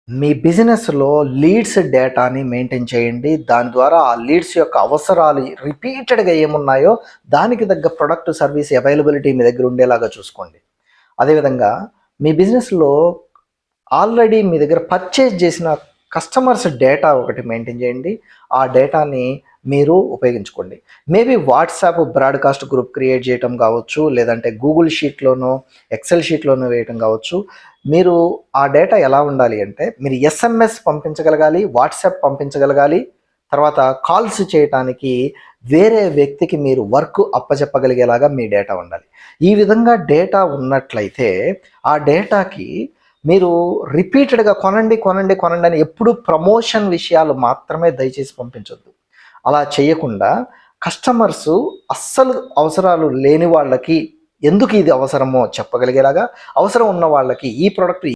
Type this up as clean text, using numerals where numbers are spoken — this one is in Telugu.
మీ బిజినెస్‌లో లీడ్స్ డేటాని మెయింటైన్ చేయండి. దాని ద్వారా ఆ లీడ్స్ యొక్క అవసరాలు రిపీటెడ్‌గా ఏమున్నాయో దానికి తగ్గ ప్రొడక్ట్, సర్వీస్ అవైలబిలిటీ మీ దగ్గర ఉండేలాగా చూసుకోండి. అదేవిధంగా మీ బిజినెస్‌లో ఆల్రెడీ మీ దగ్గర పర్చేజ్ చేసిన కస్టమర్స్ డేటా ఒకటి మెయింటైన్ చేయండి. ఆ డేటాని మీరు ఉపయోగించుకోండి. Maybe WhatsApp broadcast group create చేయటం కావచ్చు, లేదంటే గూగుల్ షీట్‌లోనో, ఎక్సెల్ షీట్‌లోనో వేయటం కావచ్చు. మీరు ఆ డేటా ఎలా ఉండాలి అంటే, మీరు ఎస్ఎంఎస్ పంపించగలగాలి, వాట్సాప్ పంపించగలగాలి. తర్వాత కాల్స్ చేయటానికి వేరే వ్యక్తికి మీరు వర్క్ అప్పజెప్పగలిగేలాగా మీ డేటా ఉండాలి. ఈ విధంగా డేటా ఉన్నట్లయితే ఆ డేటాకి మీరు రిపీటెడ్‌గా కొనండి, కొనండి, కొనండి అని ఎప్పుడు ప్రమోషన్ విషయాలు మాత్రమే దయచేసి పంపించొద్దు. అలా చేయకుండా కస్టమర్సు అస్సలు అవసరాలు లేని వాళ్ళకి ఎందుకు ఇది అవసరమో చెప్పగలిగేలాగా, అవసరం ఉన్న వాళ్ళకి ఈ ప్రొడక్ట్